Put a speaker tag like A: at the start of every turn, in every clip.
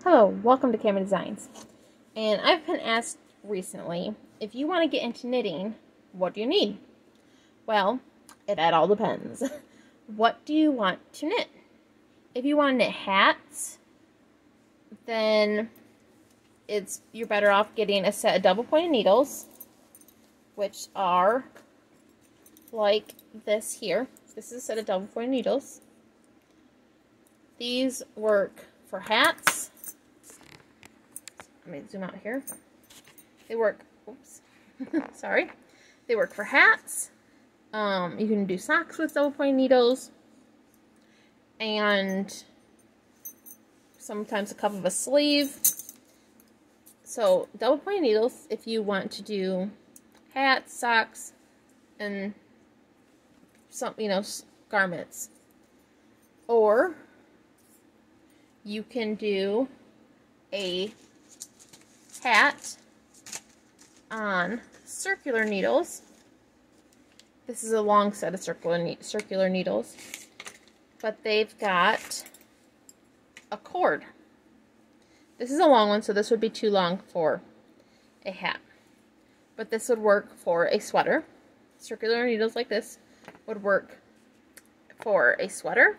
A: Hello, welcome to Camera Designs. And I've been asked recently, if you want to get into knitting, what do you need? Well, it all depends. What do you want to knit? If you want to knit hats, then you're better off getting a set of double-pointed needles, which are like this here. This is a set of double-pointed needles. These work for hats. Let me zoom out here. They work, oops, sorry. They work for hats. You can do socks with double-pointed needles. And sometimes a cup of a sleeve. So double-pointed needles if you want to do hats, socks, and some, garments. Or you can do a hat on circular needles. This is a long set of circular needles, but they've got a cord. This is a long one, so this would be too long for a hat, but this would work for a sweater. Circular needles like this would work for a sweater,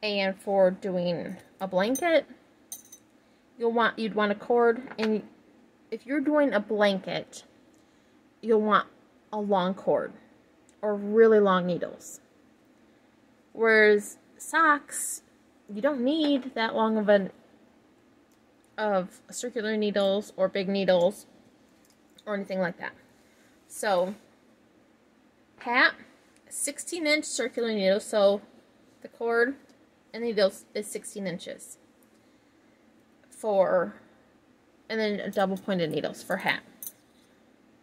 A: and for doing a blanket, you'd want a cord. And if you're doing a blanket, you'll want a long cord or really long needles. Whereas socks, you don't need that long of circular needles or big needles or anything like that. So hat, 16-inch circular needles, so the cord and the needles is 16 inches. And then double-pointed needles for hat.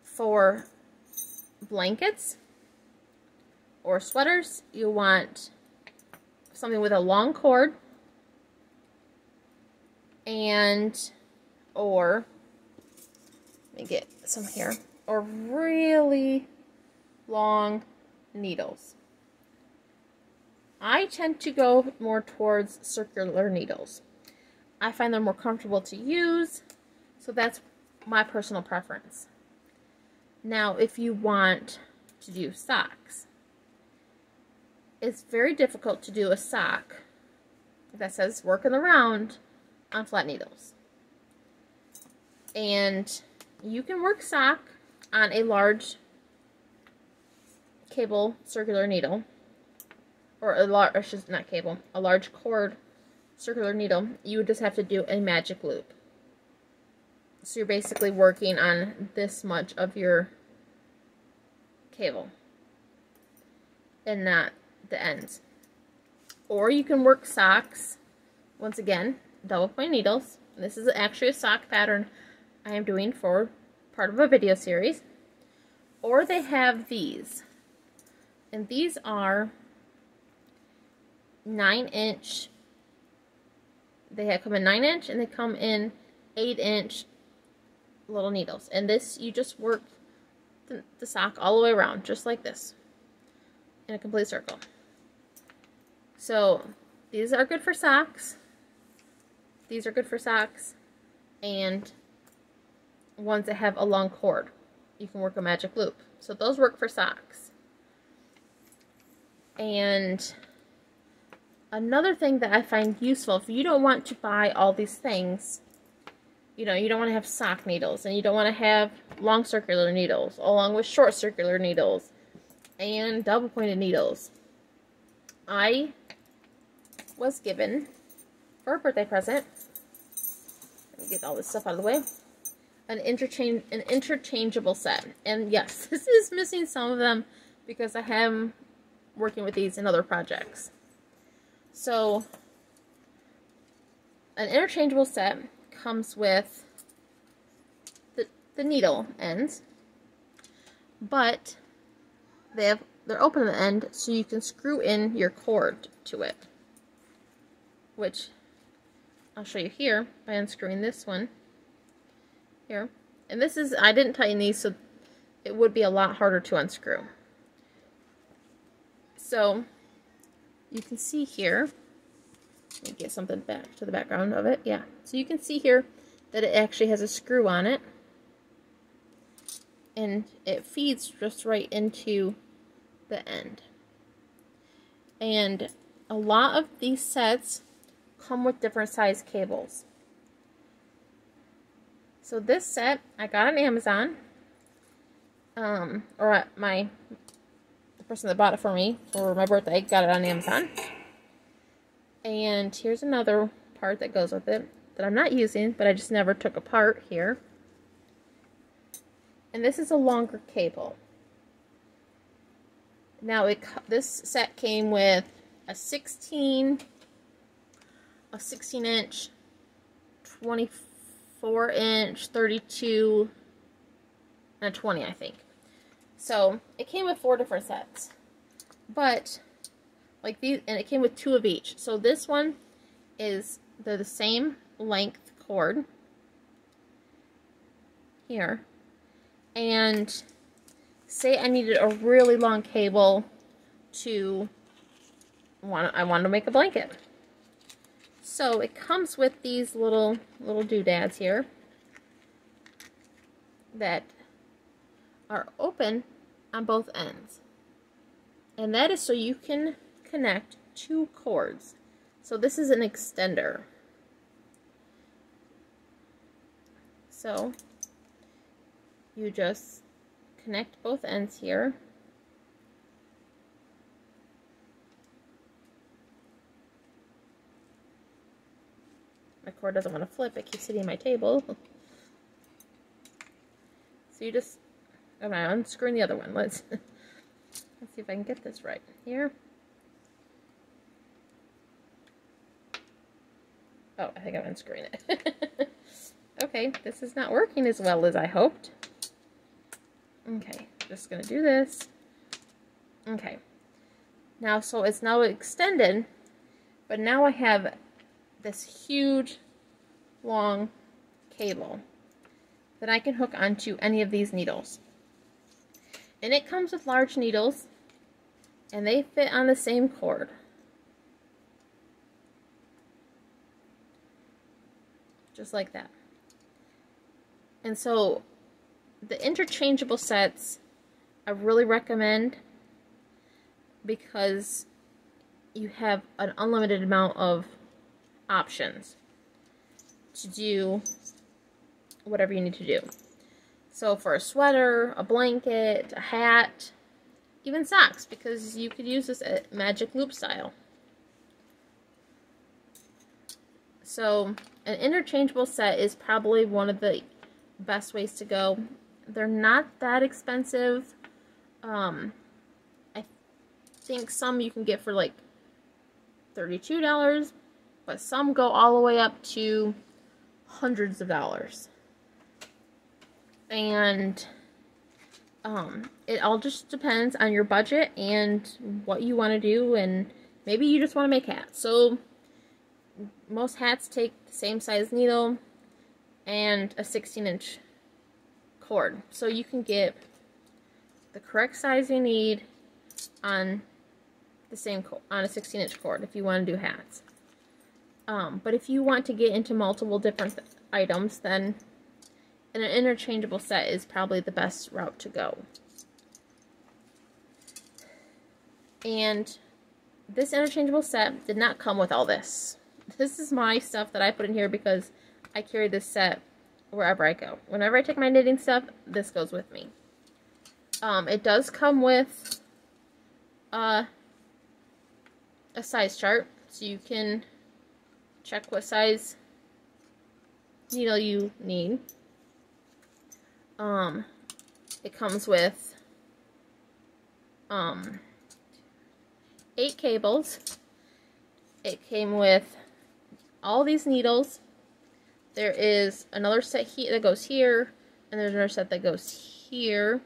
A: For blankets or sweaters, you want something with a long cord or let me get some here, or really long needles. I tend to go more towards circular needles. I find them more comfortable to use, so that's my personal preference. Now, if you want to do socks, it's very difficult to do a sock that says work in the round on flat needles. And you can work sock on a large cable circular needle, or a large cord circular needle. You would just have to do a magic loop. So you're basically working on this much of your cable and not the ends. Or you can work socks, once again, double-point needles. And this is actually a sock pattern I am doing for part of a video series. Or they have these. And these are 9-inch. They come in 9-inch and they come in 8-inch little needles. And this, you just work the sock all the way around, just like this, in a complete circle. So these are good for socks. These are good for socks. And ones that have a long cord, you can work a magic loop. So those work for socks. And another thing that I find useful, if you don't want to buy all these things, you don't want to have sock needles, and you don't want to have long circular needles, along with short circular needles, and double-pointed needles. I was given, for a birthday present, let me get all this stuff out of the way, an interchangeable set. And yes, this is missing some of them because I am working with these in other projects. So, an interchangeable set comes with the needle ends, but they're open at the end, so you can screw in your cord to it, which I'll show you here by unscrewing this one here. And this is, I didn't tighten these, so it would be a lot harder to unscrew. So you can see here Let me get something back to the background of it. Yeah, so you can see here that it actually has a screw on it. And it feeds just right into the end. And a lot of these sets come with different size cables. So this set I got on Amazon, or the person that bought it for me for my birthday got it on Amazon. And here's another part that goes with it that I'm not using, but I just never took apart here. And this is a longer cable. Now this set came with a 16 inch, 24 inch, 32, and a 20, I think. So it came with 4 different sets. But like these, and it came with 2 of each. So this one they're the same length cord here. And say I needed a really long cable I wanted to make a blanket. So it comes with these little doodads here that are open on both ends. And that is so you can connect 2 cords. So this is an extender. So you just connect both ends here. My cord doesn't want to flip, it keeps hitting my table. So you just, I'm unscrewing the other one. Let's see if I can get this right here. Oh, I think I'm unscrewing it. Okay, this is not working as well as I hoped. Okay, just gonna do this. Okay. Now, so it's now extended, but now I have this huge, long cable that I can hook onto any of these needles. And it comes with large needles, and they fit on the same cord. Just like that. And so the interchangeable sets I really recommend because you have an unlimited amount of options to do whatever you need to do. So for a sweater, a blanket, a hat, even socks, because you could use this at magic loop style. So an interchangeable set is probably one of the best ways to go. They're not that expensive. I think some you can get for like $32, but some go all the way up to hundreds of dollars. And it all just depends on your budget and what you want to do, and maybe you just want to make hats. So most hats take the same size needle and a 16-inch cord. So you can get the correct size you need on the same on a 16-inch cord if you want to do hats. But if you want to get into multiple different items, then an interchangeable set is probably the best route to go. And this interchangeable set did not come with all this. This is my stuff that I put in here because I carry this set wherever I go. Whenever I take my knitting stuff, this goes with me. It does come with a size chart, so you can check what size needle you need. It comes with 8 cables. It came with all these needles. There is another set here that goes here, and there's another set that goes here.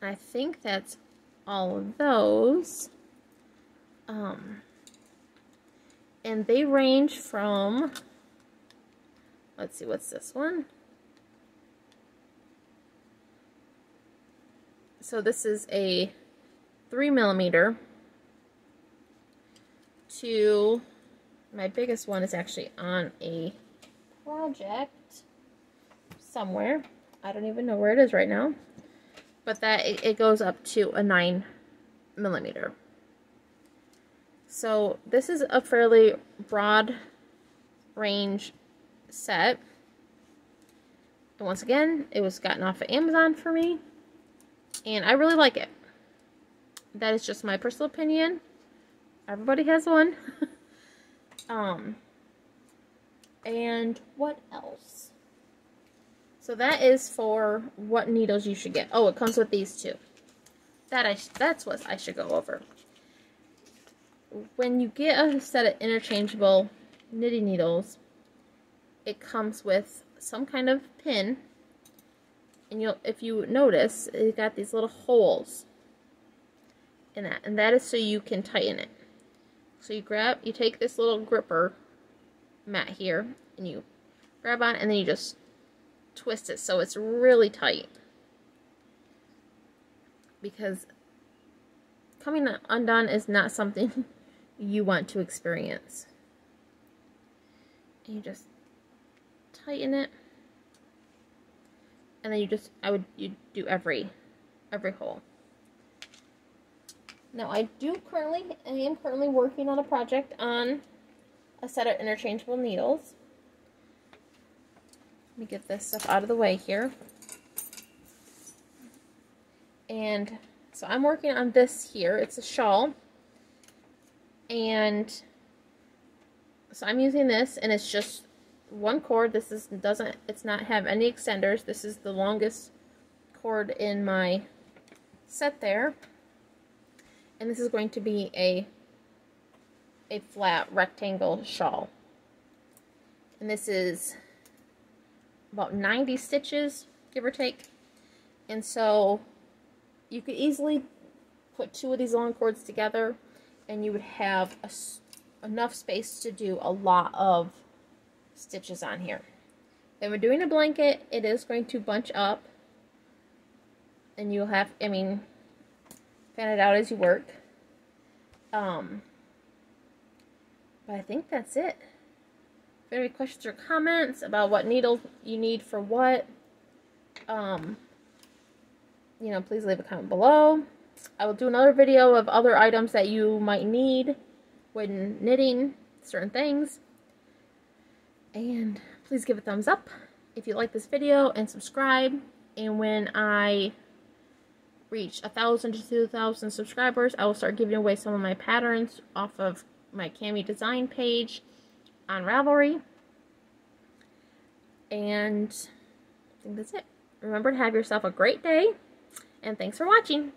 A: I think that's all of those. And they range from, let's see, what's this one? So this is a 3mm to, my biggest one is actually on a project somewhere. I don't even know where it is right now. But that it goes up to a 9mm. So this is a fairly broad range set. And once again, it was gotten off of Amazon for me. And I really like it. That is just my personal opinion. Everybody has one. And what else? So that is for what needles you should get. Oh, it comes with these two. That's what I should go over. When you get a set of interchangeable knitting needles, it comes with some kind of pin. And if you notice, it got these little holes in that. And that is so you can tighten it. So you take this little gripper mat here, and you grab on, and then you just twist it so it's really tight, because coming undone is not something you want to experience. And you just tighten it, and then you do every hole. Now I am currently working on a project on a set of interchangeable needles. Let me get this stuff out of the way here. And so I'm working on this here. It's a shawl. And so I'm using this, and it's just one cord. It's not have any extenders. This is the longest cord in my set there. And this is going to be a flat rectangle shawl. And this is about 90 stitches, give or take. And so you could easily put two of these long cords together, and you would have enough space to do a lot of stitches on here. Then we're doing a blanket. It is going to bunch up, and you'll have, fan it out as you work. But I think that's it. If you have any questions or comments about what needle you need for what, please leave a comment below. I will do another video of other items that you might need when knitting certain things. And please give a thumbs up if you like this video, and subscribe. And when I reach 1,000 to 2,000 subscribers, I will start giving away some of my patterns off of my Cami design page on Ravelry. And I think that's it. Remember to have yourself a great day, and thanks for watching.